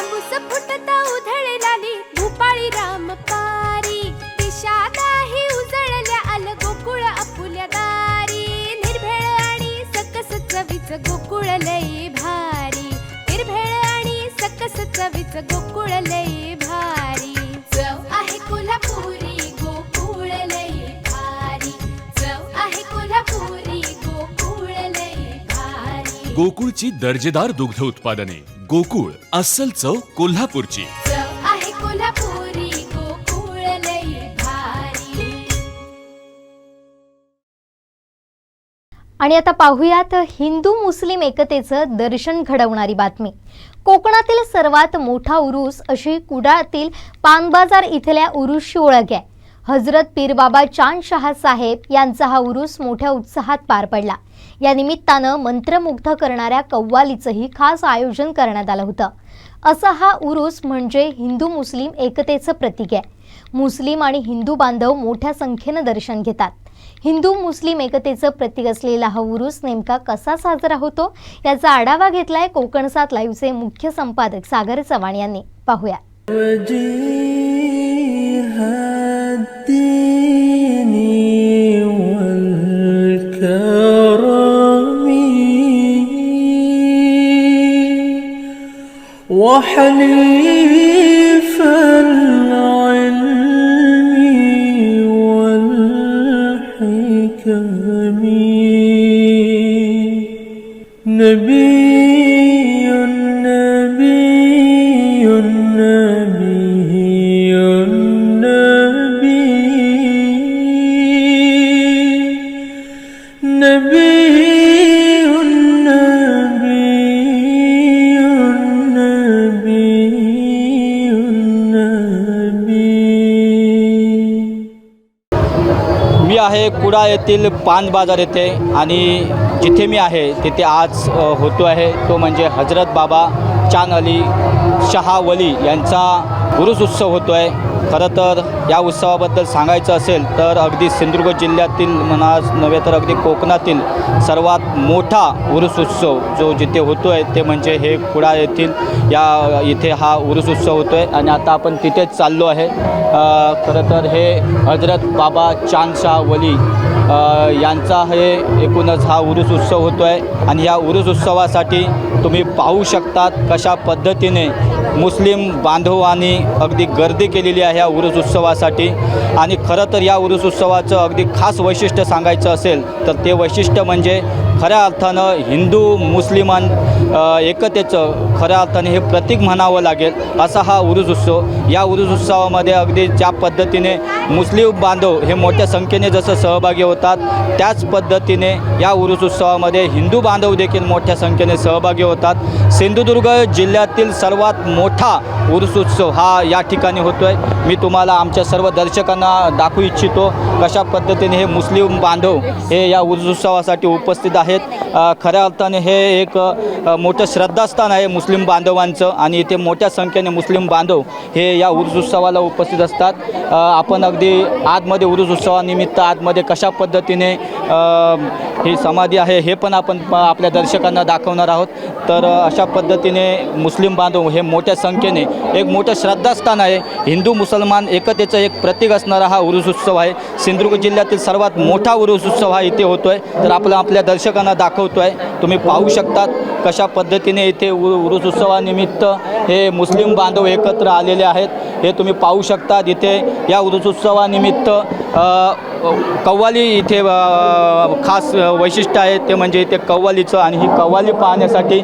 तांबूस फुटता उधळलाली भूपाळी रामपारी दिशा नाही उजळल्या आल गोकुळ आपुल्या दारी निर्भेळ आणि सकस चवीच गोकुळ लई भारी निर्भेळ आणि सकस चवीच गोकुळ लई भारी चव आहे कोल्हापुरी गोकुळ लई भारी चव आहे कोल्हापुरी गोकुळ लई भारी गोकुळची दर्जेदार दुग्ध उत्पादने गोकुळ अस्सल चव कोल्हापूरची चव आहे कोल्हापुरी गोकुळ लई भारी। आणि आता पाहूयात हिंदू मुस्लिम एकतेचं दर्शन घडवणारी बातमी। कोकणातील सर्वात मोठा उरूस अशी कुडाळतील पानबाजार इथल्या उरूसची ओळख आहे। हजरत पीर बाबा चांद शाह साहेब यांचा हा उरूस मोठ्या उत्साहात पार पडला। या निमित्तानं मंत्रमुग्ध करणाऱ्या कव्वालीचंही खास आयोजन करण्यात आलं होतं। असा हा उरूस म्हणजे हिंदू मुस्लिम एकतेचं प्रतीक आहे। मुस्लिम आणि हिंदू बांधव मोठ्या संख्येनं दर्शन घेतात। हिंदू मुस्लिम एकतेचं प्रतीक असलेला हा उरूस नेमका कसा साजरा होतो याचा आढावा घेतलाय कोकण 7 लाईव्हचे मुख्य संपादक सागर चव्हाण यांनी। पाहूया। وحليف العلم والحكم نبي نبي نبي نبي نبي मी आहे कुडाळ येथील पान बाजार येथे आणि जिथे मी आहे तिथे आज होतो आहे तो म्हणजे हजरत बाबा चांद अली शाह वली यांचा उरूस उत्सव होतो आहे। खरं तर या उत्सवाबद्दल सांगायचं असेल तर अगदी सिंधुदुर्ग जिल्ह्यातील म्हणा नव्हे तर अगदी कोकणातील सर्वात मोठा उरूस उत्सव जो जिथे होतो आहे ते म्हणजे हे कुडाळ येथील इथे हा उरूस उत्सव होतो आहे आणि आता आपण तिथेच चाललो आहे। खरं तर हे हजरत बाबा चांद शाह वली यांचा हे एकूणच हा उरूस उत्सव होतो आहे आणि या उरूस उत्सवासाठी तुम्ही पाहू शकतात कशा पद्धतीने मुस्लिम बांधवांनी अगदी गर्दी केलेली आहे या उरूस उत्सवासाठी। आणि खरं तर या उरूस उत्सवाचं अगदी खास वैशिष्ट्य सांगायचं असेल तर ते वैशिष्ट्य म्हणजे खऱ्या अर्थानं हिंदू मुस्लिमान एकतेचं खऱ्या अर्थाने हे प्रतीक म्हणावं लागेल असा हा उरूस उत्सव। या उरूस उत्सवामध्ये अगदी ज्या पद्धतीने मुस्लिम बांधव हे मोठ्या संख्येने जसं सहभागी होतात त्याच पद्धतीने या उरूस उत्सवामध्ये हिंदू बांधव देखील मोठ्या संख्येने सहभागी होतात। सिंधुदुर्ग जिल्ह्यातील सर्वात मोठा उरूस उत्सव हा या ठिकाणी होतो आहे। मी तुम्हाला आमच्या सर्व दर्शकांना दाखवू इच्छितो कशा पद्धतीने हे मुस्लिम बांधव हे या उरूस उत्सवासाठी उपस्थित आहेत। खऱ्या अर्थाने हे एक मोठं श्रद्धास्थान आहे मुस्लिम बांधवांचं आणि इथे मोठ्या संख्येने मुस्लिम बांधव हे या उरूस उत्सवाला उपस्थित असतात। आपण अगदी आतमध्ये उरूस उत्सवानिमित्त आतमध्ये कशा पद्धतीने ही समाधी आहे हे पण आपण आपल्या दर्शकांना दाखवणार आहोत। तर अशा पद्धतीने मुस्लिम बांधव हे मोठ्या संख्येने एक मोठं श्रद्धास्थान आहे। हिंदू मुसलमान एकतेचं एक प्रतीक असणारा हा उरूस उत्सव आहे। सिंधुदुर्ग जिल्ह्यातील सर्वात मोठा उरूस उत्सव हा इथे होतो आहे। तर आपल्या दर्शकांना दाखवतो आहे। तुम्ही पाहू शकतात कशा पद्धतीने इथे उरूस उत्सवानिमित्त हे मुस्लिम बांधव एकत्र आलेले आहेत हे तुम्ही पाहू शकतात। इथे या उरूस उत्सवानिमित्त कव्वाली इथे खास वैशिष्ट्य आहे ते म्हणजे इथे कव्वालीचं आणि ही कव्वाली पाहण्यासाठी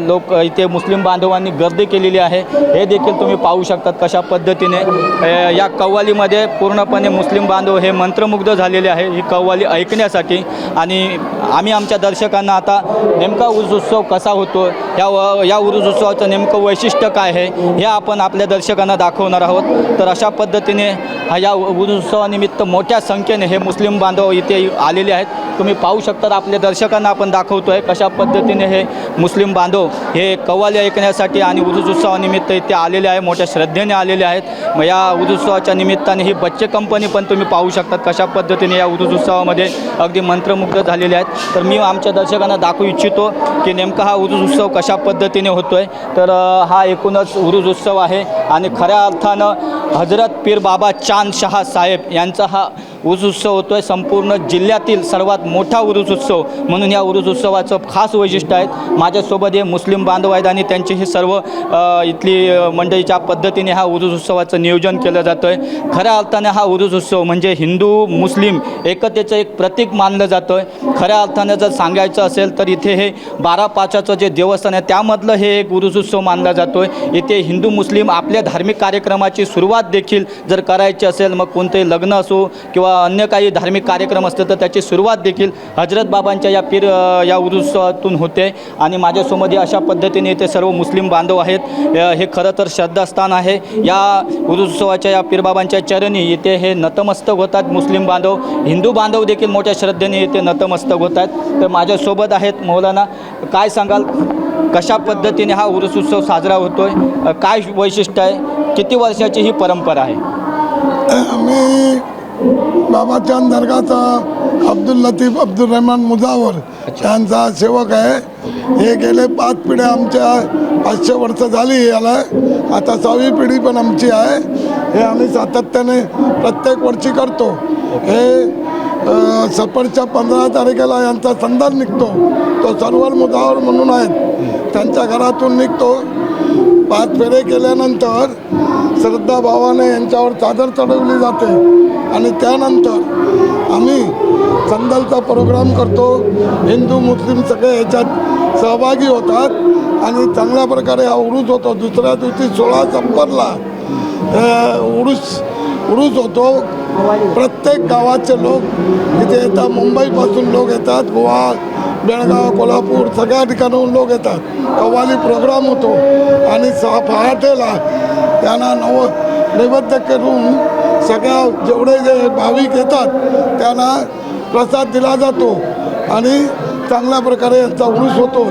लोक इथे मुस्लिम बांधवांनी गर्दी केलेली आहे हे देखील तुम्ही पाहू शकतात कशा पद्धतीने या कव्वालीमध्ये पूर्णपणे मुस्लिम बांधव हे मंत्रमुग्ध झालेले आहे ही कव्वाली ऐकण्यासाठी। आणि आम्ही आमच्या दर्शकांना आता नेमका उरूस उत्सव कसा होतो या उरूस उत्सवाचं नेमकं वैशिष्ट्य काय आहे हे आपण आपल्या दर्शकांना दाखवणार आहोत। तर अशा पद्धतीने या उरूस उत्सवानिमित्त मोठ्या संख्येने हे मुस्लिम बांधव इथे आलेले आहेत। तुम्ही पाहू शकता, आपल्या दर्शकांना आपण दाखवतो आहे कशा पद्धतीने हे मुस्लिम बांधव हे कव्वाली ऐकण्यासाठी आणि उरूस उत्सवानिमित्त इथे आलेले आहे, मोठ्या श्रद्धेने आलेले आहेत. मग या उरूस उत्सवाच्या निमित्ताने ही बच्चे कंपनी पण तुम्ही पाहू शकतात कशा पद्धतीने या उरूस उत्सवामध्ये अगदी मंत्रमुग्ध झालेले आहेत. तर मी आमच्या दर्शकांना दाखवू इच्छितो की नेमका हा उरूस उत्सव कशा पद्धतीने होतो आहे. तर हा एकूणच उरूस उत्सव आहे आणि खऱ्या अर्थानं हजरत पीर बाबा चांद शाह साहेब यांचा हा उरूस उत्सव होतो आहे. संपूर्ण जिल्ह्यातील सर्वात मोठा उरूस उत्सव म्हणून या उरूस उत्सवाचं खास वैशिष्ट्य आहे. माझ्यासोबत हे मुस्लिम बांधव आहेत आणि त्यांची ही सर्व इथली मंडळीच्या पद्धतीने हा उरूस उत्सवाचं नियोजन केलं जातं आहे. खऱ्या अर्थाने हा उरूस उत्सव म्हणजे हिंदू मुस्लिम एकतेचं एक प्रतीक मानलं जातं आहे. खऱ्या अर्थाने जर सांगायचं असेल तर इथे हे 12/5चं जे देवस्थान आहे त्यामधलं हे एक उरूस उत्सव मानला जातो आहे. इथे हिंदू मुस्लिम आपल्या धार्मिक कार्यक्रमाची सुरुवात देखील जर करायची असेल, मग कोणतेही लग्न असो किंवा अन्य काही धार्मिक कार्यक्रम असतील तर त्याची सुरुवात देखील हजरत बाबांच्या या उरूस उत्सवातून होते. आणि माझ्यासमोर अशा पद्धतीने इथे सर्व मुस्लिम बांधव आहेत. हे खरं तर श्रद्धास्थान आहे. या उरूस उत्सवाच्या या पीरबाबांच्या चरणी इथे हे नतमस्तक होतात मुस्लिम बांधव. हिंदू बांधव देखील मोठ्या श्रद्धेने इथे नतमस्तक होत आहेत. तर माझ्यासोबत आहेत मौलाना. काय सांगाल, कशा पद्धतीने हा उरूस उत्सव साजरा होतोय, काय वैशिष्ट्य आहे, किती वर्षाची ही परंपरा आहे? मी बाबा चांद दर्गाचा अब्दुल लतीफ अब्दुल रहमान मुजावर यांचा सेवक आहे. हे गेले 5 पिढ्या आमच्या 500 वर्ष झाली याला. आता 6वी पिढी पण आमची आहे. हे आम्ही सातत्याने प्रत्येक वर्षी करतो. हे सफरच्या 15 तारखेला यांचा संदान निघतो. तो सरवर मुजावर म्हणून आहेत, त्यांच्या घरातून निघतो. 5 फेरे केल्यानंतर श्रद्धाभावाने यांच्यावर चादर चढवली जाते आणि त्यानंतर आम्ही संदलचा प्रोग्राम करतो. हिंदू मुस्लिम सगळे याच्यात सहभागी होतात आणि चांगल्या प्रकारे हा उरूस होतो. दुसऱ्या दिवशी 16 सप्टेंबरला उरूस होतो. प्रत्येक गावाचे लोक इथे येतात. मुंबईपासून लोक येतात, गोवा, बेळगाव, कोल्हापूर सगळ्या ठिकाणाहून लोक येतात. कव्वाली प्रोग्राम होतो आणि पहाटेला त्यांना नैवेद्य करून सगळ्या जेवढे जे भाविक येतात त्यांना प्रसाद दिला जातो आणि चांगल्या प्रकारे यांचा उरूस होतो.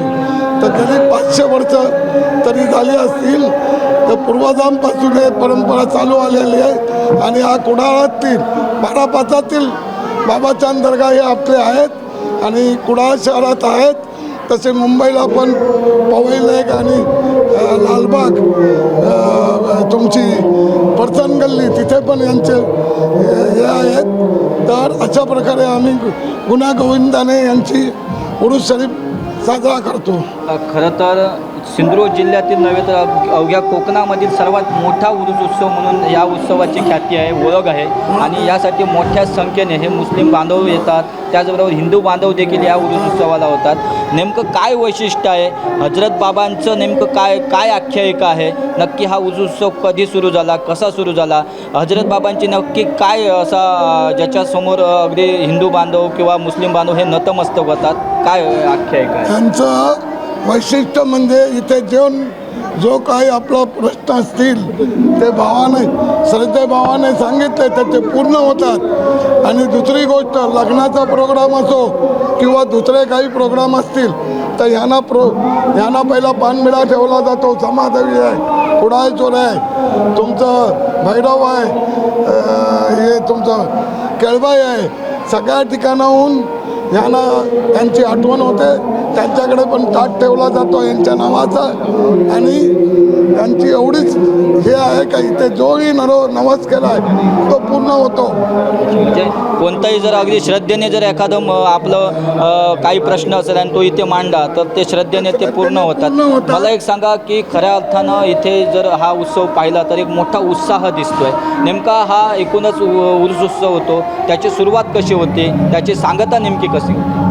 तर गेली 500 वर्ष तरी झाली असतील. तर पूर्वजांपासून हे परंपरा चालू आलेली आहे आणि हा कुडाळातील 12/5तील बाबा चांद दर्गा हे आपले आहेत आणि कुडाळ शहरात आहेत. तसे मुंबईला पण पवई लेक आणि लालबाग, तुमची परसन गल्ली तिथे पण यांचे हे आहेत. तर अशा प्रकारे आम्ही गुण्यागोविंदाने यांची उरूस शरीफ साजरा करतो. खरं तर सिंधुदुर्ग जिल्ह्यातील नव्हे तर अवघ्या कोकणामधील सर्वात मोठा उरूस उत्सव म्हणून या उत्सवाची ख्याती आहे, ओळख आहे. आणि यासाठी मोठ्या संख्येने हे मुस्लिम बांधव येतात, त्याचबरोबर हिंदू बांधव देखील या उरूस उत्सवाला होतात. नेमकं काय वैशिष्ट्य आहे, हजरत बाबांचं नेमकं काय आख्यायिका आहे, नक्की हा उरूस उत्सव कधी सुरू झाला, कसा सुरू झाला, हजरत बाबांची नक्की काय असा ज्याच्यासमोर अगदी हिंदू बांधव किंवा मुस्लिम बांधव हे नतमस्तक होतात, काय आख्यायिका आहे? त्यांचं वैशिष्ट्य म्हणजे इथे जो काही आपला प्रश्न असतील ते श्रद्धेभावाने सांगितले तर ते पूर्ण होतात. आणि दुसरी गोष्ट, लग्नाचा प्रोग्राम असो किंवा दुसरे काही प्रोग्राम असतील तर ह्यांना पहिला पानमिळा ठेवला जातो. समादेवी आहे, कुडाळचोर आहे, तुमचं भैरव आहे, हे तुमचं केळबाई आहे. सगळ्या ठिकाणाहून यांची आठवण होते. त्यांच्याकडे पण ताट ठेवला जातो यांच्या नावाचा. आणि त्यांची एवढीच हे आहे का इथे जोही नवस केला आहे तो पूर्ण होतो. म्हणजे कोणताही जर अगदी श्रद्धेने जर एखादं आपलं काही प्रश्न असेल आणि तो इथे मांडला तर ते श्रद्धेने ते पूर्ण होतात. मला एक सांगा की खऱ्या अर्थानं इथे जर हा उत्सव पाहिला तर एक मोठा उत्साह दिसतोय. नेमका हा एकूणच उरूस उत्सव होतो, त्याची सुरुवात कशी होते, त्याची सांगता नेमकी कशी होती?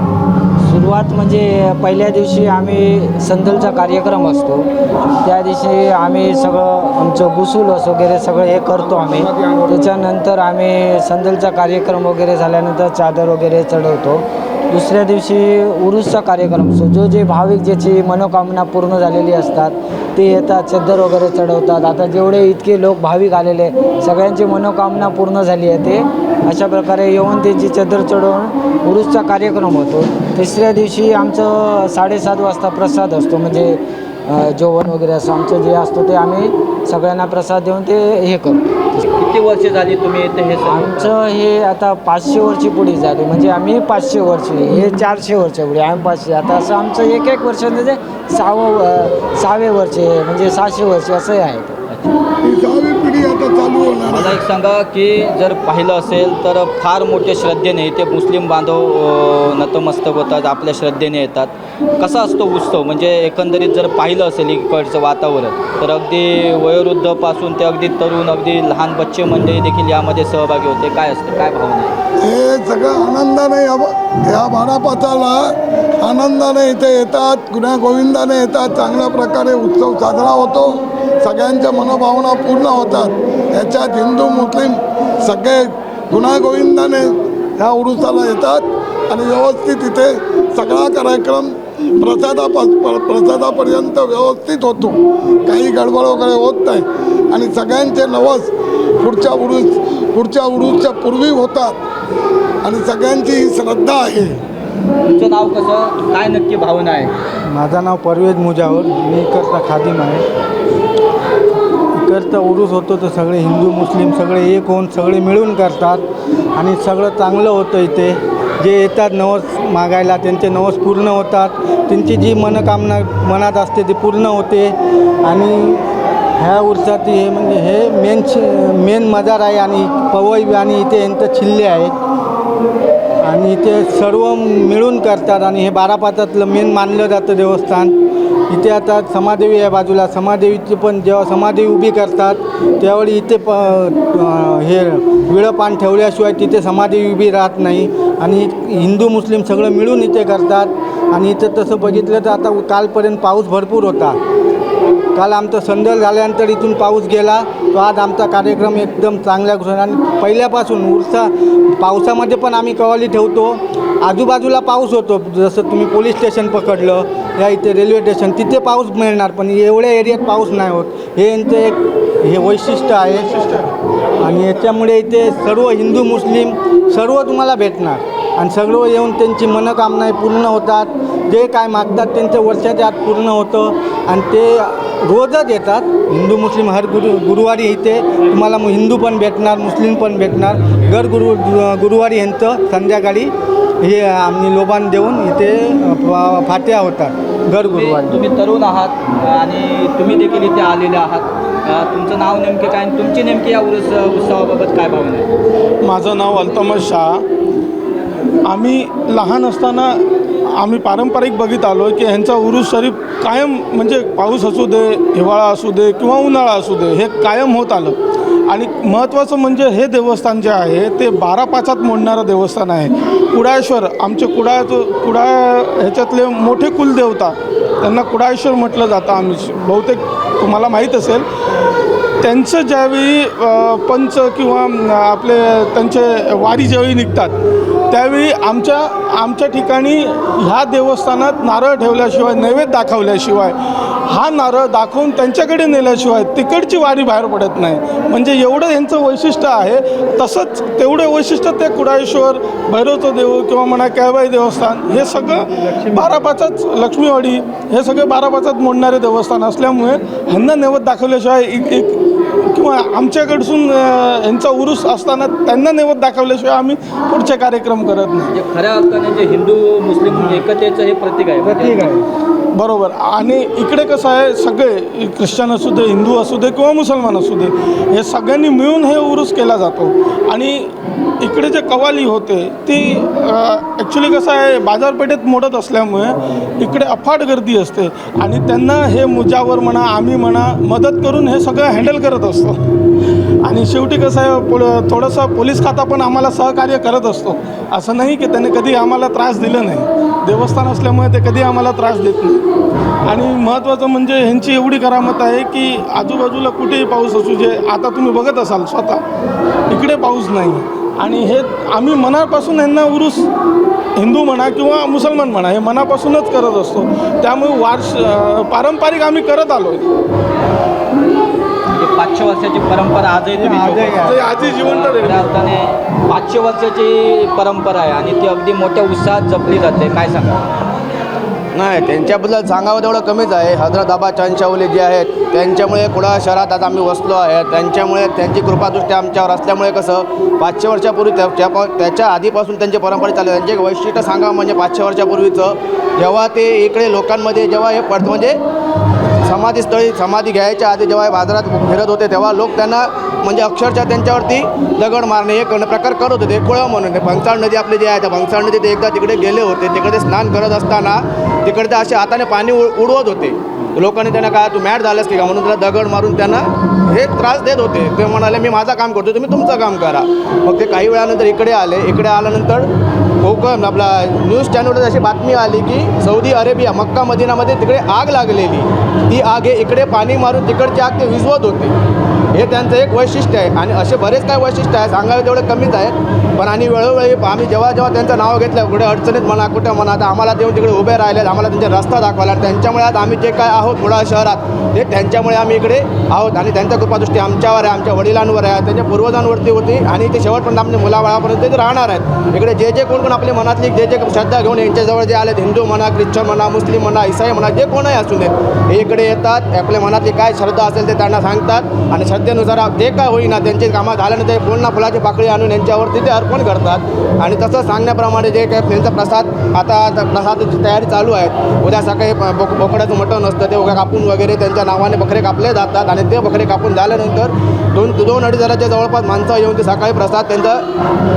सुरुवात म्हणजे पहिल्या दिवशी आम्ही संदलचा कार्यक्रम असतो. त्या दिवशी आम्ही सगळं आमचं बुसूलस वगैरे सगळं हे करतो आम्ही. त्याच्यानंतर आम्ही संदलचा कार्यक्रम वगैरे झाल्यानंतर चादर वगैरे चढवतो. दुसऱ्या दिवशी उरूसचा कार्यक्रम असतो. जे भाविक ज्याची मनोकामना पूर्ण झालेली असतात ते येतात, चद्दर वगैरे चढवतात. आता जेवढे इतके लोक भाविक आलेले सगळ्यांची मनोकामना पूर्ण झाली आहे. ते अशा प्रकारे येऊन त्यांची चद्दर चढवून उरूसचा कार्यक्रम होतो. तिसऱ्या दिवशी आमचं 7:30 वाजता प्रसाद असतो, म्हणजे जेवण वगैरे असं आमचं जे असतं ते आम्ही सगळ्यांना प्रसाद देऊन ते हे करतो. किती वर्ष झाली तुम्ही इथे हे आमचं हे आता 500 वर्षी पुढे झाली, म्हणजे आम्ही 500 वर्षी, हे 400 वर्षा पुढे, आम्ही 500. आता असं आमचं एक वर्ष म्हणजे 6वे वर्ष म्हणजे 600 वर्ष असंही आहे. ही 6वी पिढी आता चालू होणार. मला एक सांगा की जर पाहिलं असेल तर फार मोठ्या श्रद्धेने ते मुस्लिम बांधव नतमस्तक होतात, आपल्या श्रद्धेने येतात. कसा असतो उत्सव, म्हणजे एकंदरीत जर पाहिलं असेल इकडचं वातावरण तर अगदी वयोवृद्धपासून ते अगदी तरुण, अगदी लहान बच्चे मंडळी देखील यामध्ये सहभागी होते. काय असतं, काय भावना आहे? हे सगळं आनंदाने या बारापाचाला आनंदाने इथे येतात, गुण्यागोविंदाने येतात. चांगल्या प्रकारे उत्सव साजरा होतो, सगळ्यांच्या मनोभावना पूर्ण होतात. याच्यात हिंदू मुस्लिम सगळे गुण्यागोविंदाने ह्या उरुसाला येतात आणि व्यवस्थित इथे सगळा कार्यक्रम प्रसादापर्यंत व्यवस्थित होतो. काही गडबड वगैरे होत नाही आणि सगळ्यांचे नवस पुढच्या उरूसच्या पूर्वी होतात आणि सगळ्यांची ही श्रद्धा आहे. तुमचं नाव कसं, काय नक्की भावना आहे? माझं नाव परवेज मुजावर, मी इकडचा खादिम आहे. इकडचा उरूस होतो तर सगळे हिंदू मुस्लिम सगळे एक होऊन सगळे मिळून करतात आणि सगळं चांगलं होतं. इथे जे येतात नवस मागायला त्यांचे नवस पूर्ण होतात, त्यांची जी मनोकामना मनात असते ती पूर्ण होते. आणि ह्या उरसाची हे म्हणजे हे मेन मजार आहे आणि पवई आणि इथे यांचं छिल्ले आहेत आणि इथे सर्व मिळून करतात. आणि हे बारापाचातलं मेन मानलं जातं देवस्थान. इथे आता समादेवी आहे बाजूला, समादेवीची पण जेव्हा समादेवी उभी करतात त्यावेळी इथे हे विळं पान ठेवल्याशिवाय तिथे समादेवी उभी राहत नाही. आणि हिंदू मुस्लिम सगळं मिळून इथे करतात. आणि इथं तसं बघितलं तर आता कालपर्यंत पाऊस भरपूर होता. काल आमचं संदल झाल्यानंतर इथून पाऊस गेला, तो आज आमचा कार्यक्रम एकदम चांगल्या आणि पहिल्यापासून पावसामध्ये पण आम्ही कवाली ठेवतो. आजूबाजूला पाऊस होतो, जसं तुम्ही पोलीस स्टेशन पकडलं या इथे रेल्वे स्टेशन तिथे पाऊस मिळणार, पण एवढ्या एरियात पाऊस नाही होत. हे यांचं एक हे वैशिष्ट्य आहे. आणि याच्यामुळे इथे सर्व हिंदू मुस्लिम सर्व तुम्हाला भेटणार आणि सगळं येऊन त्यांची मनोकामना पूर्ण होतात. जे काय मागतात त्यांचं वर्षाच्या आत पूर्ण होतं आणि ते रोजच येतात. हिंदू मुस्लिम हर गुरुवारी इथे तुम्हाला हिंदू पण भेटणार, मुस्लिम पण भेटणार. गुरुवारी यांचं संध्याकाळी हे आम्ही लोबान देऊन इथे फाट्या होतात गुरुवारी. तुम्ही तरुण आहात आणि तुम्ही देखील इथे आलेले आहात. तुमचं नाव नेमके काय आणि तुमची नेमकी या उत्सवाबाबत काय भावना आहे? माझं नाव अल्तमश शाह. आम्ही लहान असताना आम्ही पारंपरिक बघित आलो की ह्यांचा उरूस शरीफ कायम, म्हणजे पाऊस असू दे, हिवाळा असू दे किंवा उन्हाळा असू दे, हे कायम होत आलं. आणि महत्त्वाचं म्हणजे हे देवस्थान जे आहे ते 12/5 मोडणारं देवस्थान आहे. कुडाळेश्वर आमचे कुडाळ ह्याच्यातले मोठे कुलदेवता, त्यांना कुडाळेश्वर म्हटलं जातं. आम्ही बहुतेक तुम्हाला माहीत असेल, त्यांचं ज्यावेळी पंच किंवा आपले त्यांचे वारी ज्यावेळी निघतात त्यावेळी आमच्या ठिकाणी ह्या देवस्थानात नारळ ठेवल्याशिवाय, नैवेद्य दाखवल्याशिवाय, हा नारळ दाखवून त्यांच्याकडे नेल्याशिवाय तिकडची वारी बाहेर पडत नाही. म्हणजे एवढं यांचं वैशिष्ट्य आहे. तसंच तेवढं वैशिष्ट्य ते कुडाळेश्वर, भैरवचं देऊळ किंवा म्हणा कळबाई देवस्थान, हे सगळं 12/5 लक्ष्मीवाडी, हे सगळे 12/5 मोडणारे देवस्थान असल्यामुळे ह्यांना नैवेद्य दाखवल्याशिवाय किंवा आमच्याकडसून यांचा उरूस असताना त्यांना नैवेद्य दाखवल्याशिवाय आम्ही पुढचे कार्यक्रम करत नाही. म्हणजे खऱ्या अर्थाने जे हिंदू मुस्लिम एकतेचं हे प्रतीक आहे. बरोबर. आणि इकडे कसं आहे, सगळे ख्रिश्चन असू दे, हिंदू असू दे किंवा मुसलमान असू दे, हे सगळ्यांनी मिळून हे उरूस केला जातो. आणि इकडे जे कवाली होते ती ॲक्च्युली कसं आहे, बाजारपेठेत मोडत असल्यामुळे इकडे अफाट गर्दी असते आणि त्यांना हे मुजावर म्हणा, आम्ही म्हणा, मदत करून हे सगळं हँडल करत असतो. आणि शेवटी कसं आहे, थोडंसं पोलीस खाता पण आम्हाला सहकार्य करत असतो. असं नाही की त्याने कधी आम्हाला त्रास दिला नाही. देवस्थान असल्यामुळे ते कधी आम्हाला त्रास देत नाही. आणि महत्त्वाचं म्हणजे ह्यांची एवढी करामत आहे की आजूबाजूला कुठेही पाऊस असू जे, आता तुम्ही बघत असाल स्वतः इकडे पाऊस नाही. आणि हे आम्ही मनापासून यांना उरूस हिंदू म्हणा किंवा मुसलमान म्हणा हे मनापासूनच करत असतो. त्यामुळे पारंपरिक आम्ही करत आलो आहे. 500 वर्षाची परंपरा आजही तुम्ही जोपासता. ते आजी जिवंत आहे. खऱ्या अर्थाने 500 वर्षाची परंपरा आहे आणि ती अगदी मोठ्या उत्साहात जपली जाते. काय सांगा? नाही, त्यांच्याबद्दल सांगावं तेवढं कमीच आहे. हजरत बाबा चांदशावली जे आहेत त्यांच्यामुळे कुडाळ शहरात आज आम्ही वसलो आहे. त्यांच्यामुळे त्यांची कृपादृष्टी आमच्यावर असल्यामुळे कसं 500 वर्षापूर्वी त्याच्या आधीपासून त्यांची परंपरा चालली. त्यांचे एक वैशिष्ट्य सांगावं म्हणजे 500 वर्षापूर्वीचं जेव्हा ते इकडे लोकांमध्ये जेव्हा हे पडतं म्हणजे समाधीस्थळी समाधी घ्यायच्या आधी जेव्हा बाजारात फिरत होते तेव्हा लोक त्यांना म्हणजे अक्षरशः त्यांच्यावरती दगड मारणे हे प्रकार करत होते. कुळं म्हणून ते भंगसाळ नदी आपली जी आहे त्या भंगसाळ नदी ते एकदा तिकडे गेले होते. तिकडे स्नान करत असताना तिकडे ते असे हाताने पाणी उडवत होते. लोकांनी त्यांना काय तू मॅट झालंस की का म्हणून त्याला दगड मारून त्यांना हे त्रास देत होते. ते म्हणाले मी माझं काम करतो तुम्ही तुमचं काम करा. मग ते काही वेळानंतर इकडे आले. इकडे आल्यानंतर कोकण आपला न्यूज चॅनलवर अशी बातमी आली की सौदी अरेबिया मक्का मदिनामध्ये तिकडे आग लागलेली. ती आग हे इकडे पाणी मारून तिकडची आग ते विझवत होते. हे त्यांचं एक वैशिष्ट्य आहे आणि असे बरेच काय वैशिष्ट्य आहे सांगावे तेवढे कमीच आहेत. पण आणि वेळोवेळी आम्ही जेव्हा त्यांचं नाव घेतलं कुठे अडचणीत म्हणा कुठं म्हणा तर आम्हाला देऊन तिकडे उभे राहिले. आम्हाला त्यांचा रस्ता दाखवायला त्यांच्यामुळे आज आम्ही जे काय आहोत कुडाळ शहरात ते त्यांच्यामुळे आम्ही इकडे आहोत आणि त्यांच्या कृपादृष्टी आमच्यावर आहे, आमच्या वडिलांवर आहे, त्यांच्या पूर्वजांवरती होती आणि ते शेवटपर्यंत आपल्या मुलाबाळापर्यंत ते राहणार आहेत. इकडे जे जे कोण आपली मनातली जे जे श्रद्धा घेऊन यांच्याजवळ जे आलेत हिंदू म्हणा ख्रिश्चन म्हणा मुस्लिम म्हणा इसाई म्हणा जे कोणही असू देत हे इकडे येतात. आपल्या मनातली काय श्रद्धा असेल ते त्यांना सांगतात आणि श्रद्धेनुसार जे काय होईना त्यांचे कामं झाल्यानंतर बोलणा फुलाची पाकळी आणून यांच्यावरती ते अर्पण करतात. आणि तसं सांगण्याप्रमाणे जे काय त्यांचा प्रसाद आता प्रसादाची तयारी चालू आहे. उद्या सकाळी बोकड्याचं मटण असतं ते उद्या कापून वगैरे त्यांच्या नावाने बकरे कापले जातात आणि ते बकरे कापून झाल्यानंतर 2-2.5 हजाराच्या जवळपास माणसं येऊन ते सकाळी प्रसाद त्यांचा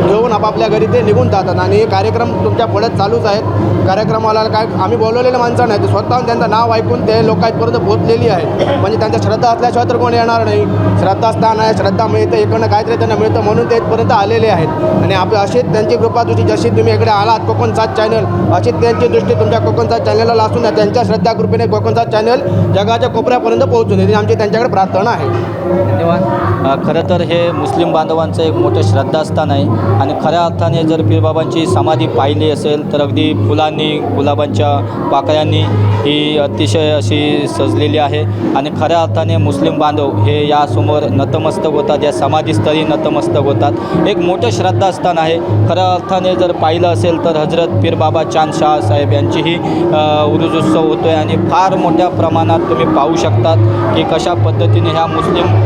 घेऊन आपापल्या घरी ते निघून जातात. आणि हे कार्यक्रम तुमच्या पुढे चालूच आहेत. कार्यक्रमाला काय आम्ही बोलवलेले माणसं नाही ते स्वतःहून त्यांचं नाव ऐकून ते लोकांपर्यंत पोहोचलेली आहेत. म्हणजे त्यांच्या श्रद्धा असल्याशिवाय तर कोण येणार नाही. श्रद्धास्थान आहे श्रद्धा मिळते इकडनं काहीतरी त्यांना मिळतं म्हणून ते इथपर्यंत आलेले आहेत. आणि अशीच त्यांची कृपादृष्टी जशी तुम्ही इकडे आलात कोकण 7 चॅनल अशीच त्यांची दृष्टी तुमच्या कोकण 7 चॅनलला असून द्या. त्यांच्या श्रद्धा कृपेने कोकण 7 चॅनल जगाच्या कोपऱ्यापर्यंत पोहोचून देते आमची त्यांच्याकडे प्रार्थना आहे. धन्यवाद. खरं तर हे मुस्लिम बांधवांचं एक मोठं श्रद्धास्थान आहे आणि खऱ्या अर्थाने जर पीरबाबांची समाधी पाहिली असेल तर अगदी फुलांनी गुलाबांच्या पाकळ्यांनी ही अतिशय अशी सजलेली आहे आणि खऱ्या अर्थाने मुस्लिम बांधव हे यासमोर नतमस्तक होतात. या समाधीस्थळी नतमस्तक होतात. एक मोठं श्रद्धास्थान आहे. खऱ्या अर्थाने जर पाहिलं असेल तर हजरत पीरबाबा चांद शाह साहेब यांचीही उरूज उत्सव होतो आहे आणि फार मोठ्या प्रमाणात तुम्ही पाहू शकतात की कशा पद्धतीने ह्या मुस्लिम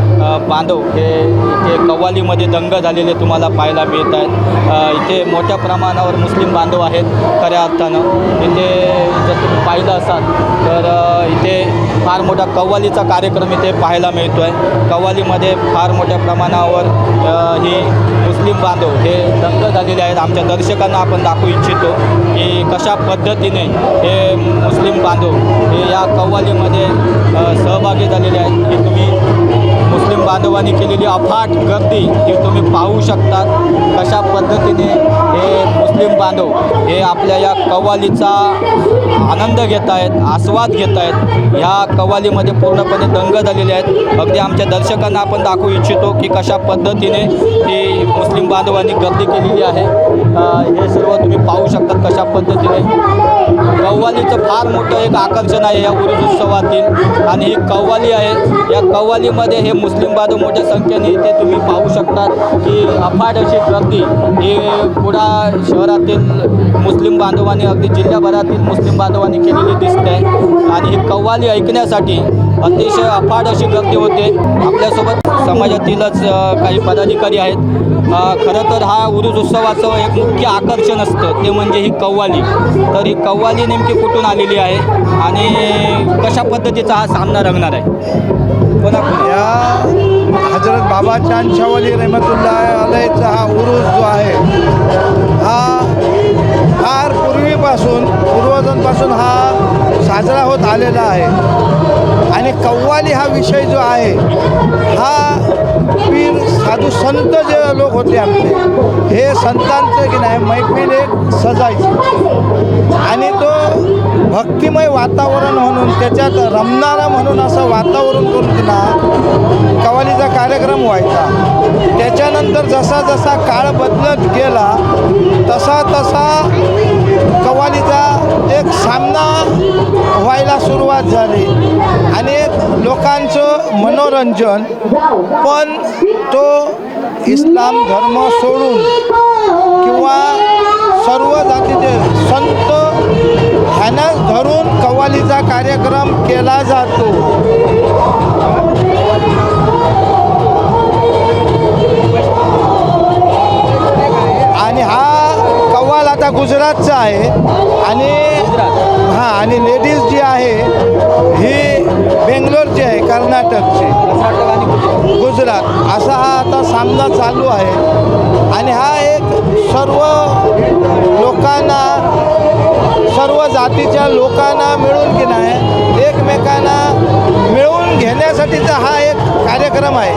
बांधव हे इथे कव्वालीमध्ये दंग झालेले तुम्हाला पाहायला मिळत आहेत. इथे मोठ्या प्रमाणावर मुस्लिम बांधव आहेत. खऱ्या अर्थानं इथे जर तुम्ही पाहिलं असाल तर इथे फार मोठा कव्वालीचा कार्यक्रम इथे पाहायला मिळतो आहे. कव्वालीमध्ये फार मोठ्या प्रमाणावर ही मुस्लिम बांधव हे दंग झालेले आहेत. आमच्या दर्शकांना आपण दाखवू इच्छितो की कशा पद्धतीने हे मुस्लिम बांधव हे या कव्वालीमध्ये सहभागी झालेले आहेत. की तुम्ही मुस्लिम बांधवांनी केलेली अफाट गर्दी ही तुम्ही पाहू शकता. कशा पद्धतीने हे मुस्लिम बांधव हे आपल्या या कव्वालीचा आनंद घेत आहेत, आस्वाद घेत आहेत. ह्या कव्वालीमध्ये पूर्णपणे दंग झालेले आहेत. अगदी आमच्या दर्शकांना आपण दाखवू इच्छितो की कशा पद्धतीने ही मुस्लिम बांधवांनी गर्दी केलेली आहे. हे सर्व तुम्ही पाहू शकता कशा पद्धतीने कव्वालीचं फार मोठं एक आकर्षण आहे या उरूज उत्सवातील आणि ही कव्वाली आहे. या कव्वालीमध्ये हे मुस्लिम बांधव मोठ्या संख्येने इथे तुम्ही पाहू शकतात की अफाट अशी गर्दी ही कुडाळ शहरातील मुस्लिम बांधवांनी अगदी जिल्ह्याभरातील मुस्लिम बांधवांनी केलेली दिसते आणि ही कव्वाली ऐकण्यासाठी अतिशय अफाट अशी गर्दी होते. आपल्यासोबत समाजातीलच काही पदाधिकारी आहेत. खरं तर हा उरूज उत्सवाचं एक मुख्य आकर्षण असतं ते म्हणजे ही कव्वाली. तर ही कव्वाली नेमकी कुठून आलेली आहे आणि कशा पद्धतीचा हा सामना रंगणार आहे? या हजरत बाबा चांद शाहवली रहमतुल्लाह अलैचा हा उरूस जो आहे हा फार पूर्वजांपासून हा साजरा होत आलेला आहे. आणि कव्वाली हा विषय जो आहे हा पीर साधू संत जे लोक होते आमचे हे संतांचं की नाही मैफिल एक सजायची आणि तो भक्तिमय वातावरण म्हणून त्याच्यात रमणारा म्हणून असं वातावरण करून की ना कव्वालीचा कार्यक्रम व्हायचा. त्याच्यानंतर जसा जसा काळ बदलत गेला तसा तसा कव्वालीचा एक सामना व्हायला सुरुवात झाली आणि लोकांचं मनोरंजन पण तो इस्लाम धर्म सोडून किंवा सर्व जातीचे संत ह्यांना धरून कव्वालीचा कार्यक्रम केला जातो. आणि हा कव्वाल आता गुजरातचा आहे आणि लेडीज जी आहे ही बेंगलोरची आहे, कर्नाटकची, गुजरात असा हा आता सामना चालू आहे. आणि हा एक सर्व लोकांना, सर्व जातीच्या लोकांना मिळून की नाही एकमेकांना मिळवून घेण्यासाठीचा हा एक कार्यक्रम आहे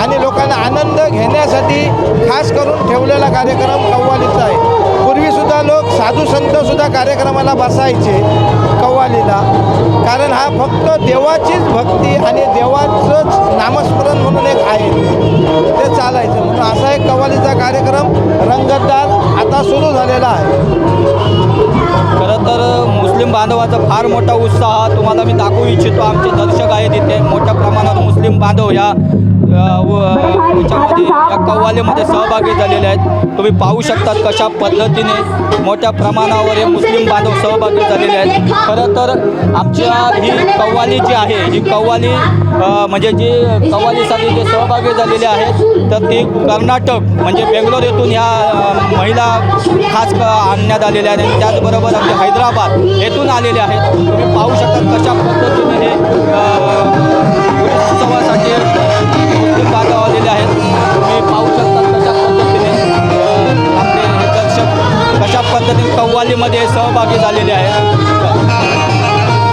आणि लोकांना आनंद घेण्यासाठी खास करून ठेवलेला कार्यक्रम कव्वालीचा आहे. पूर्वीसुद्धा लोक साधू संतसुद्धा कार्यक्रमाला बसायचे कव्वालीला, कारण हा फक्त देवाचीच भक्ती आणि देवाचंच नामस्मरण म्हणून एक आहे ते चालायचं. म्हणून असा एक कव्वालीचा कार्यक्रम रंगतदार आता सुरू झालेला आहे. खरं तर मुस्लिम बांधवाचा फार मोठा उत्साह तुम्हाला मी दाखवू इच्छितो. आमचे दर्शक आहेत इथे मोठ्या प्रमाणात मुस्लिम बांधव याच्यामध्ये या कव्वालीमध्ये सहभागी झालेले आहेत. तुम्ही पाहू शकतात कशा पद्धतीने मोठ्या प्रमाणावर हे मुस्लिम बांधव सहभागी झालेले आहेत. खरं तर आमच्या ही कव्वाली जी आहे ही कव्वाली म्हणजे जी कव्वालीसाठी जे सहभागी झालेले आहेत तर ती कर्नाटक म्हणजे बेंगलोर येथून ह्या महिला खास आणण्यात आलेल्या आहेत आणि त्याचबरोबर आमचे हैदराबाद येथून आलेले आहेत. तुम्ही पाहू शकता कशा पद्धतीने हे उत्सवासाठी मुस्लिम बांधव आलेले आहेत. तुम्ही पाहू शकता कशा पद्धतीने आपले हे दर्शक कशा पद्धतीने कव्वालीमध्ये सहभागी झालेले आहेत.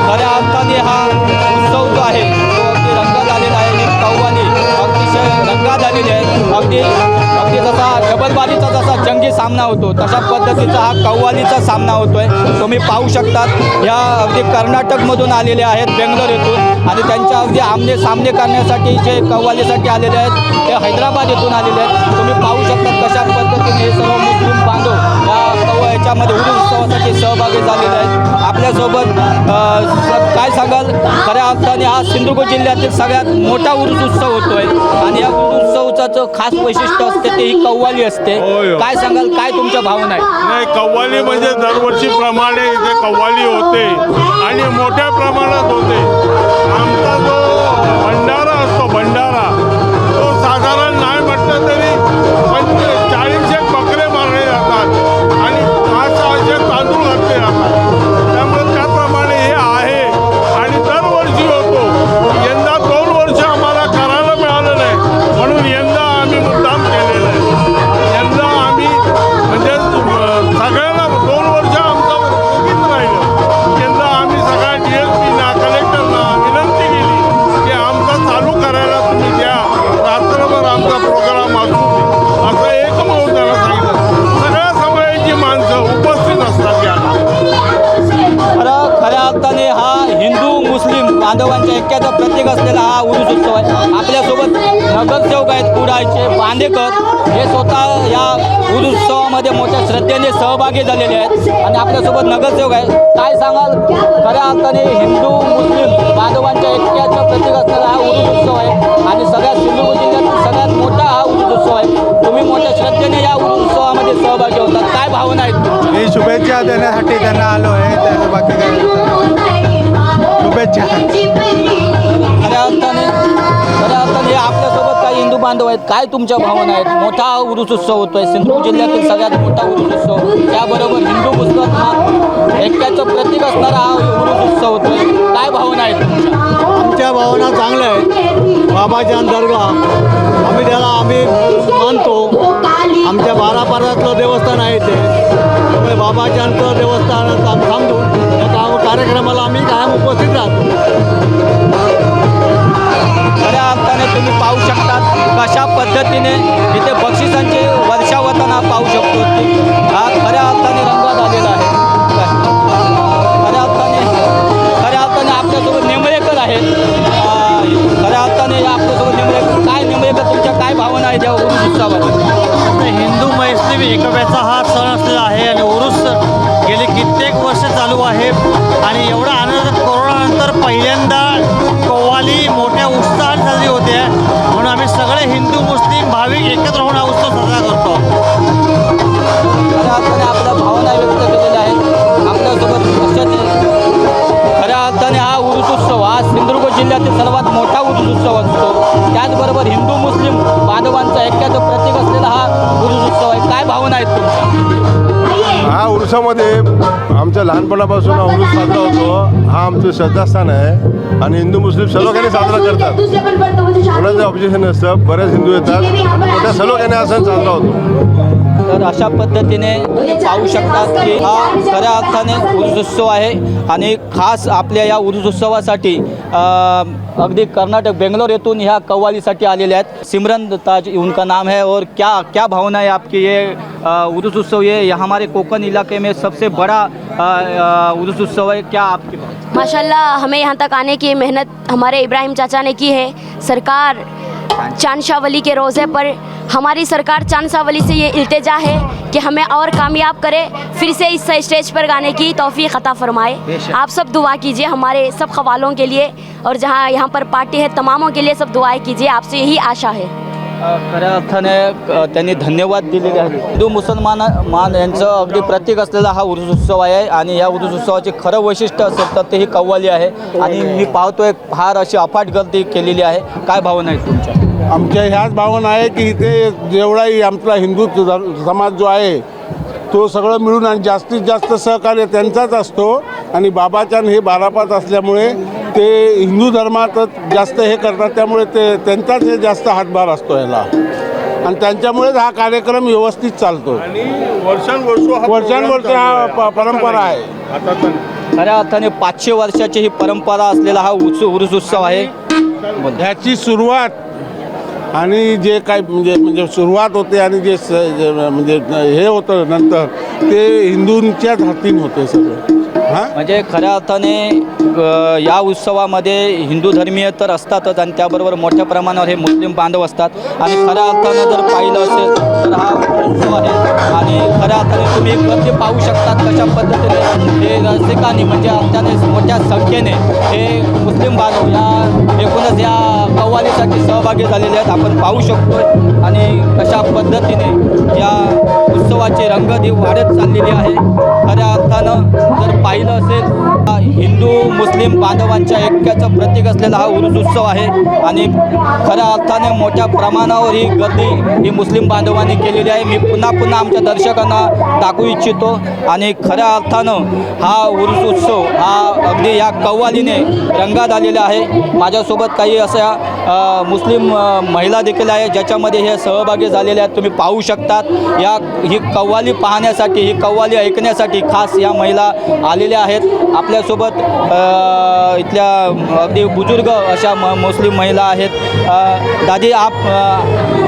खऱ्या अर्थाने हा उत्सव जो आहे तो अगदी रंगात आलेला आहे. ही कव्वाली अतिशय रंगात आलेली आहे. अगदी जसा डबलबारीचा जसा जंगी सामना होतो तशा पद्धतीचा हा कव्वालीचा सामना होतोय. तुम्ही पाहू शकतात ह्या अगदी कर्नाटकमधून आलेले आहेत बेंगलोर येथून आणि त्यांच्या अगदी आमने सामने करण्यासाठी जे कव्वालीसाठी आलेले आहेत ते हैदराबाद येथून आलेले आहेत. तुम्ही पाहू शकतात कशा पद्धतीने हे सर्व मुस्लिम बांधव या याच्यामध्ये उर्स उत्सवासाठी सहभागी झालेले आहेत. आपल्यासोबत काय सांगाल, खऱ्या अर्थाने हा सिंधुदुर्ग जिल्ह्यातील सगळ्यात मोठा उर्स उत्सव होतोय आणि या उर्स उत्सवाचं खास वैशिष्ट्य असते ते ही कव्वाली असते. काय सांगाल, काय तुमच्या भावना आहे? नाही, कव्वाली म्हणजे दरवर्षीप्रमाणे इथे कव्वाली होते आणि मोठ्या प्रमाणात होते. आमचा जो भंडारा असतो भंडारा तो साधारण नाही म्हटलं तरी 40 बकरे मारले जातात आणि 500 तांदूळ घातले जातात. त्यामुळे त्याप्रमाणे हे आहे आणि दरवर्षी होतो. यंदा 2 वर्ष आम्हाला करायला मिळालं नाही म्हणून यंदा आम्ही मुद्दाम केलेलं आहे. यंदा आम्ही म्हणजे सगळ्यांना 2 वर्ष आमचा रोखीत राहिलं. यंदा आम्ही सगळ्या DSPना कलेक्टरना विनंती केली की आमचा चालू करायला तुम्ही द्या, रात्रभर आमचा प्रोग्राम असू दे असं एकमत त्याला सांगितलं. सगळ्या समाजाची माणसं उपस्थित असतात याला. खऱ्या अर्थाने हा हिंदू मुस्लिम बांधवांच्या ऐक्याचं प्रतीक असलेला हा उर्स उत्सव आहे. आपल्यासोबत नगरसेवक आहेत कुडाळचे बांदेकर, हे स्वतः या उर्स उत्सवामध्ये मोठ्या श्रद्धेने सहभागी झालेले आहेत आणि आपल्यासोबत नगरसेवक आहेत. काय सांगाल, खऱ्या अर्थाने हिंदू मुस्लिम बांधवांच्या ऐक्याचं प्रतीक असलेला हा उर्स उत्सव आहे आणि सगळ्यात सिंधुदुर्ग जिल्ह्यातील सगळ्यात मोठा हा उर्स उत्सव आहे. तुम्ही मोठ्या श्रद्धेने या उर्स उत्सवामध्ये सहभागी होतात. काय भावना आहेत? मी शुभेच्छा देण्यासाठी त्यांना आलो आहे. त्या बाकी काय शुभेच्छा. खऱ्या अर्थाने आपल्यासोबत काही हिंदू बांधव आहेत. काय तुमच्या भावना आहेत? मोठा उर्स उत्सव होतोय, सिंधुदुर्ग जिल्ह्यातील सगळ्यात मोठा उर्स उत्सव. त्याबरोबर हिंदू मुस्लिम ऐक्याचं प्रतीक असणारा हा उर्स उत्सव होतोय. काय भावना आहेत तुमच्या? आमच्या भावना चांगल्या आहेत. बाबाजान दर्गा आम्ही मानतो. आमच्या 12 पारातलं देवस्थान आहे ते, त्यामुळे बाबाजांचं देवस्थान समजून या कार्यक्रमाला आम्ही कायम उपस्थित राहतो. खऱ्या अर्थाने तुम्ही पाहू शकतात कशा पद्धतीने इथे बक्षिसांची वर्षावताना पाहू शकतो की हा खऱ्या अर्थाने रंगात आलेला आहे. खऱ्या अर्थाने आपल्यासोबत नेमळेकर आहेत. खऱ्या अर्थाने आपल्यासोबत नेमळेकर आणि एवढा आनंद कोरोनानंतर पहिल्यांदा कव्वाली मोठ्या उत्साहात साजरी होते म्हणून आम्ही सगळे हिंदू मुस्लिम भाविक एकत्र होऊन हा उत्सव साजरा करतो. खऱ्या अर्थाने आपल्या भावना व्यक्त केलेल्या आहेत. आपल्यासोबत खऱ्या अर्थाने हा उरूस उत्सव हा सिंधुदुर्ग जिल्ह्यातील सर्वात मोठा उरूस उत्सव असतो. त्याचबरोबर हिंदू मुस्लिम बांधवांचं ऐक्याचं प्रतीक असलेला हा उरूस उत्सव आहे. काय भावना आहेत तुमच्या? हा उरुसामध्ये आमच्या लहानपणापासून हा उरूस साजरा होतो. हा आमचं श्रद्धास्थान आहे आणि हिंदू मुस्लिम सलोख्याने साजरा करतात. कोणाचं ऑब्जेक्शन नसतं. बरेच हिंदू येतात आणि मोठ्या सलोख्याने हा सण साजरा होतो. तर अशा पद्धतीने तुम्ही पाहू शकतात की हा खऱ्या अर्थाने उरूस उत्सव आहे आणि खास आपल्या या उरूस उत्सवासाठी अगदी कर्नाटक बेंगलोर येथून ह्या कव्वालीसाठी आलेले आहेत. सिमरन ताज उनका नाम है और क्या क्या भावना है आपकी? ये उरूस उत्सव ये हमारे कोकण इलाके में सबसे बड़ा उरूस उत्सव है. क्या आपकी? माशाल्लाह हमें यहाँ तक आने की मेहनत हमारे इब्राहिम चाचा ने की है. सरकार चांद शाह वली के रोज़े पर हमारी सरकार चांद शाह वली से ये इल्तिजा है कि हमें और कामयाब करे, फिर से इस स्टेज पर गाने की तौफीक अता फरमाए. आप सब दुआ कीजिए हमारे सब ख्वालों के लिए और जहाँ यहाँ पर पार्टी है तमामों के लिए सब दुआएं कीजिए. आपसे यही आशा है. खऱ्या अर्थाने त्यांनी धन्यवाद दिलेले आहेत. हिंदू मुसलमान यांचं अगदी प्रतीक असलेला हा उरूस उत्सव आहे आणि या उरूस उत्सवाचे खरं वैशिष्ट्य असेल तर ते ही कव्वाली आहे आणि मी पाहतोय फार अशी अफाट गर्दी केलेली आहे. काय भावना आहेत तुमच्या? आमच्या ह्याच भावना आहे की इथे जेवढाही आमचा हिंदू समाज जो आहे तो सगळं मिळून आणि जास्तीत जास्त सहकार्य त्यांचाच असतो आणि बाबाचान हे बारापात असल्यामुळे ते हिंदू धर्मातच जास्त हे करतात. त्यामुळे ते त्यांचाच हे जास्त हातभार असतो ह्याला आणि त्यांच्यामुळेच हा कार्यक्रम व्यवस्थित चालतो आणि वर्षानुवर्ष हा परंपरा आहे. खऱ्या अर्थाने 500 वर्षाची ही परंपरा असलेला हा उरूस उत्सव आहे. ह्याची सुरुवात आणि जे काय म्हणजे सुरुवात होते आणि जे म्हणजे हे होतं नंतर ते हिंदूंच्याच हातीन होते सगळं. म्हणजे खऱ्या अर्थाने या उत्सवामध्ये हिंदू धर्मीय तर असतातच आणि त्याबरोबर मोठ्या प्रमाणावर हे मुस्लिम बांधव असतात आणि खऱ्या अर्थाने जर पाहिलं असेल तर हा उत्सव आहे आणि खऱ्या अर्थाने तुम्ही गर्दी पाहू शकतात कशा पद्धतीने हे रसिकांनी म्हणजे अर्थाने मोठ्या संख्येने हे मुस्लिम बांधव या एकूणच या कव्वालीसाठी सहभागी झालेले आहेत. आपण पाहू शकतोय आणि कशा पद्धतीने या उत्सवाची रंगत ही वाढत चाललेली आहे. खऱ्या अर्थानं जर पाहिलं असेल हिंदू मुस्लिम बांधवांच्या ऐक्याचं प्रतीक असलेला हा उरूस उत्सव आहे आणि खऱ्या अर्थाने मोठ्या प्रमाणावर ही गर्दी ही मुस्लिम बांधवांनी केलेली आहे. मी पुन्हा आमच्या दर्शकांना दाखवू इच्छितो आणि खऱ्या अर्थानं हा उरूस उत्सव हा अगदी या कव्वालीने रंगात आलेला आहे. माझ्यासोबत काही अशा मुस्लिम महिला देखील आहे ज्याच्यामध्ये हे सहभागी झालेले आहेत. तुम्ही पाहू शकतात ही कव्वाली पाहण्यासाठी ही कव्वाली ऐकण्यासाठी खास या महिला आलेल्या आहेत. आपल्यासोबत इथल्या अगदी बुजुर्ग अशा मुस्लिम महिला आहेत. दादी आप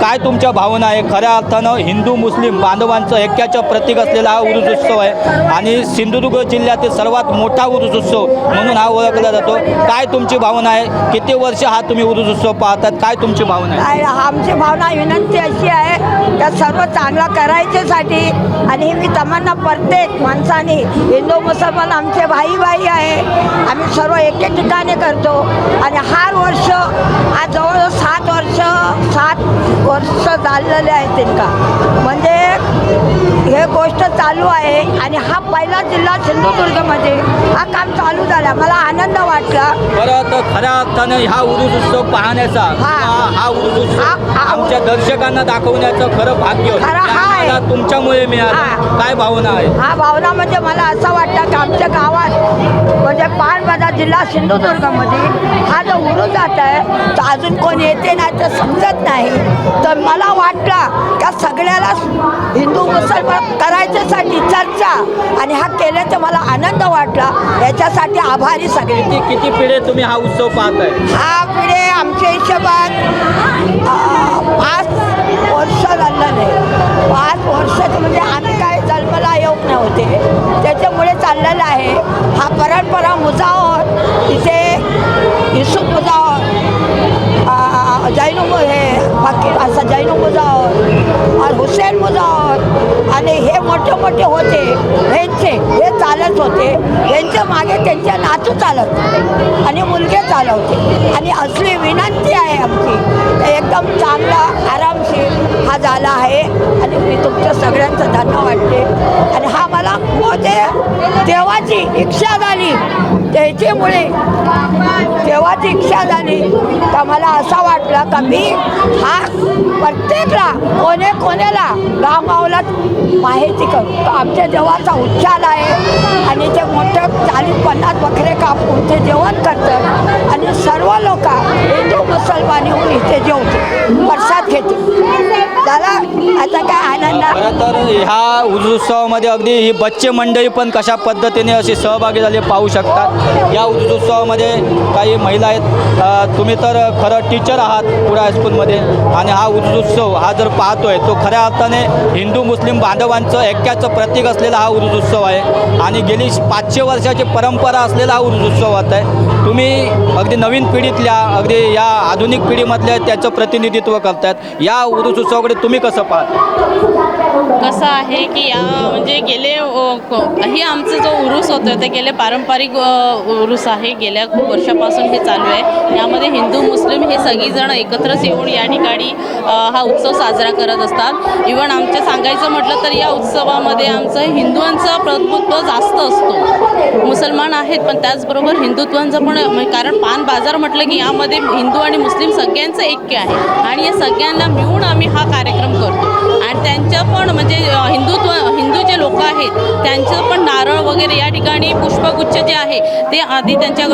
काय तुमच्या भावना आहे? खऱ्या अर्थानं हिंदू मुस्लिम बांधवांचं ऐक्याचं प्रतीक असलेला हा उरूस उत्सव आहे आणि सिंधुदुर्ग जिल्ह्यातील सर्वात मोठा उरूस उत्सव म्हणून हा ओळखला जातो. काय तुमची भावना आहे? किती वर्ष हा तुम्ही उरूस उत्सव पाहतात? काय तुमची भावना आहे? आमची भावना विनंती अशी आहे त्या सर्व चांगला करायच्यासाठी आणि मी तमन्ना प्रत्येक माणसाने हिंदू मुसलमान आमचे भाई आहे. आम्ही सर्व एके ठिकाणी करतो आणि हर वर्ष आज जवळजवळ 7 वर्ष झालेले आहेत त्यांना म्हणजे हे गोष्ट चालू आहे आणि हा पहिला जिल्हा सिंधुदुर्गमध्ये हा काम चालू झाला. मला आनंद वाटला. बरं तर खऱ्या अर्थानं हा उरूस उत्सव पाहण्याचा हा उरूस उत्सव आमच्या दर्शकांना दाखवण्याचं खरं भाग्य तुमच्यामुळे मिळालं. काय भावना आहे? हा भावना म्हणजे मला असं वाटतं की आमच्या गावात म्हणजे पानबाजार जिल्हा सिंधुदुर्गमध्ये हा जो उरूस जात आहे तर अजून कोण येते नाही तर समजत नाही. तर मला वाटलं का सगळ्याला हिंदू मुसलमान करायच्यासाठी चर्चा आणि हा केल्याचा मला आनंद वाटला. याच्यासाठी आभारी सगळे. किती पिढे तुम्ही हा उत्सव पाहताय? हा पिढे आमच्या हिशोबात 5 वर्ष झालं नाही. 5 वर्षाचं म्हणजे आम्ही काय जन्माला येऊक नव्हते त्याच्यामुळे चाललेलं आहे. हा परंपरा मुजावर इथे इसू मुजावर जैन हे फकीर असा जैन मुजावर आणि हुसेन मुजावर आणि हे मोठे मोठे मोठे होते हे चालत होते, यांच्या मागे त्यांच्या नातू चालत होते आणि मुलगे चालवते. आणि असली विनंती आहे आमची तर एकदम चांगला आरामशीर हा झाला आहे आणि मी तुमच्या सगळ्यांचं धन्यवाद वाटते. आणि हा मला देवाची इच्छा झाली, त्याच्यामुळे देवाची इच्छा झाली का मला असा वाटला का मी हा प्रत्येकला कोणाला गावाला माहिती करू. तर आमच्या देवाचा उच्चार आहे आणि ते मोठं 40-50 बकरे कापून ते जेवण करतात आणि सर्व लोक हिंदू मुसलमान येऊन इथे जेवते, प्रसाद घेते. त्याला आता काय आनंद. खरं तर ह्या उत्सवामध्ये अगदी ही बच्चे मंडळी पण कशा पद्धतीने अशी सहभागी झाले पाहू शकतात. या उत्सवामध्ये काही महिला आहेत. तुम्ही तर खरं टीचर आहात कुडा हायस्कूलमध्ये आणि हा उत्सव हा जर पाहतोय तो खऱ्या अर्थाने हिंदू मुस्लिम बांधवांचं ऐक्याचं प्रतीक असलेला हा उत्सव आहे आणि गेली 500 वर्षाची परंपरा असलेला हा उत्सव आहे. तुम्ही अगदी नवीन पिढीतल्या अगदी या आधुनिक पिढीमधल्या त्याचं प्रतिनिधित्व करतात. या उत्सवाकडे तुम्ही कसं पाहता? कसं आहे की या म्हणजे गेले हे आमचं जो उरूस होतं ते गेले पारंपरिक उरूस आहे. गेल्या खूप वर्षापासून हे चालू आहे. यामध्ये हिंदू मुस्लिम हे सगळीजण एकत्रच येऊन या ठिकाणी हा उत्सव साजरा करत असतात. इव्हन आमचं सांगायचं म्हटलं तर या उत्सवामध्ये आमचं हिंदुत्वाचं प्रभुत्व जास्त असतो. मुसलमान आहेत पण त्याचबरोबर हिंदुत्वांचं पण, कारण पान बाजार म्हटलं की यामध्ये हिंदू आणि मुस्लिम सगळ्यांचं ऐक्य आहे आणि या सगळ्यांना मिळून आम्ही हा कार्यक्रम करतो. आणि त्यांचं पण म्हणजे हिंदू जे लोक आहेत त्यांचं पण नारळ वगैरे या ठिकाणी पुष्पगुच्छ जे आहे ते आधी त्यांच्या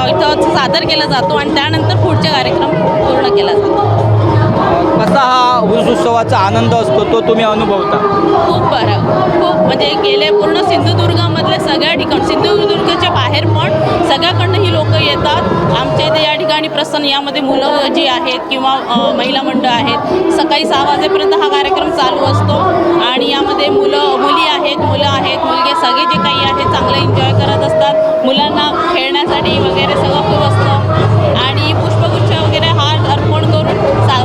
इथं सादर केला जातो आणि त्यानंतर पुढचे कार्यक्रम पूर्ण केला जातो. कसा हा उरूस उत्सवाचा आनंद असतो तो तुम्ही अनुभवता? खूप बरं, खूप म्हणजे गेले पूर्ण सिंधुदुर्गामधल्या सगळ्या ठिकाणी, सिंधुदुर्गच्या बाहेर पण सगळ्याकडनं ही लोक येतात. आमच्या इथे या ठिकाणी प्रसन्न यामध्ये मुलं जी आहेत किंवा महिला मंडळ आहेत, सकाळी 6 वाजेपर्यंत हा कार्यक्रम चालू असतो आणि यामध्ये मुली आहेत, मुलगे सगळे जे काही आहेत चांगलं एन्जॉय करत असतात. मुलांना खेळण्यासाठी वगैरे सगळं खूप असतं आणि पुष्पगुच्छ वगैरे हा अर्पण करून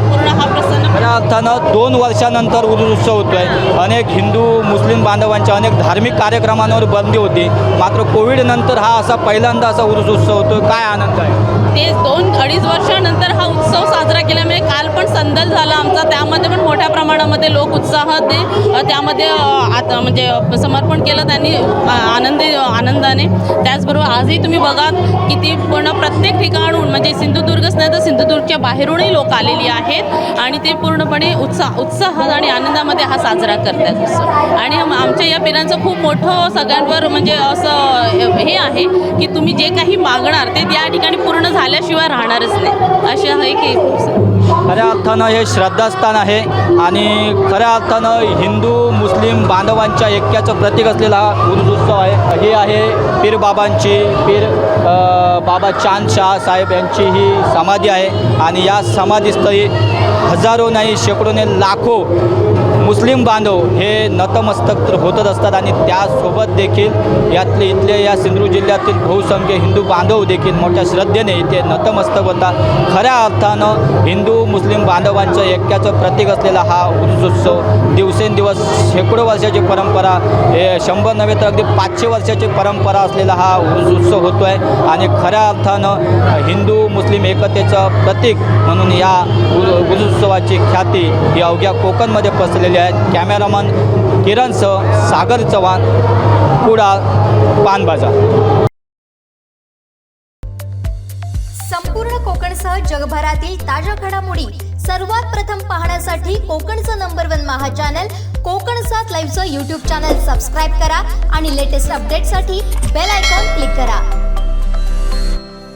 पूर्ण हा प्रसन्न. खऱ्या अर्थानं 2 वर्षानंतर उरूस उत्सव होतोय. अनेक हिंदू मुस्लिम बांधवांच्या अनेक धार्मिक कार्यक्रमांवर बंदी होती, मात्र कोविड नंतर हा असा पहिल्यांदा असा उरूस उत्सव होतोय. काय आनंद आहे? ते 2-2.5 वर्षानंतर हा उत्सव साजरा केल्यामुळे काल पण संदल झाला आमचा, त्यामध्ये पण मोठ्या प्रमाणामध्ये लोक उत्साहाने त्यामध्ये आता म्हणजे समर्पण केलं त्यांनी आनंदाने. त्याचबरोबर आजही तुम्ही बघा किती पूर्ण प्रत्येक ठिकाणून म्हणजे सिंधुदुर्गच नाही तर सिंधुदुर्गच्या बाहेरूनही लोक आलेली आहेत आणि ते पूर्णपणे उत्साह आणि आनंदामध्ये हा साजरा करतात उत्सव. आणि आमच्या या पिरांचं खूप मोठं सगळ्यांवर म्हणजे असं हे आहे की तुम्ही जे काही मागणार ते त्या ठिकाणी पूर्ण झाल्याशिवाय राहणारच नाही, असे आहे की खऱ्या अर्थानं हे श्रद्धास्थान आहे आणि खऱ्या अर्थानं हिंदू मुस्लिम बांधवांच्या ऐक्याचं प्रतीक असलेला हा उरूस उत्सव आहे. ही आहे पीर बाबा चांदशाह साहेब यांची ही समाधी आहे आणि या समाधीस्थळी हजारो नाही शेकडोने लाखो मुस्लिम बांधव हे नतमस्तक तर होतच असतात आणि त्यासोबत देखील इथले या सिंधुदुर्ग जिल्ह्यातील बहुसंख्य हिंदू बांधव देखील मोठ्या श्रद्धेने इथे नतमस्तक होतात. खऱ्या अर्थानं हिंदू मुस्लिम बांधवांचं ऐक्याचं प्रतीक असलेला हा उरूस उत्सव दिवसेंदिवस शेकडो वर्षाची परंपरा, हे 100 नव्हे तर अगदी 500 वर्षाची परंपरा असलेला हा उरूस उत्सव होतो आहे आणि खऱ्या अर्थानं हिंदू मुस्लिम एकतेचं प्रतीक म्हणून या उरूस उत्सवाची ख्याती ही अवघ्या कोकणमध्ये पसरलेली आहे. कॅमेरामन किरणसह सागर चव्हाण, कुडाळ, पान बाजार. संपूर्ण कोकणसह जगभरातील ताज्या घडामोडी सर्वात प्रथम पाहण्यासाठी कोकणचं नंबर 1 महा चॅनल कोकण 7 लाईव्हचं यूट्यूब चॅनल सबस्क्राईब करा आणि लेटेस्ट अपडेटसाठी बेल आयकॉन क्लिक करा.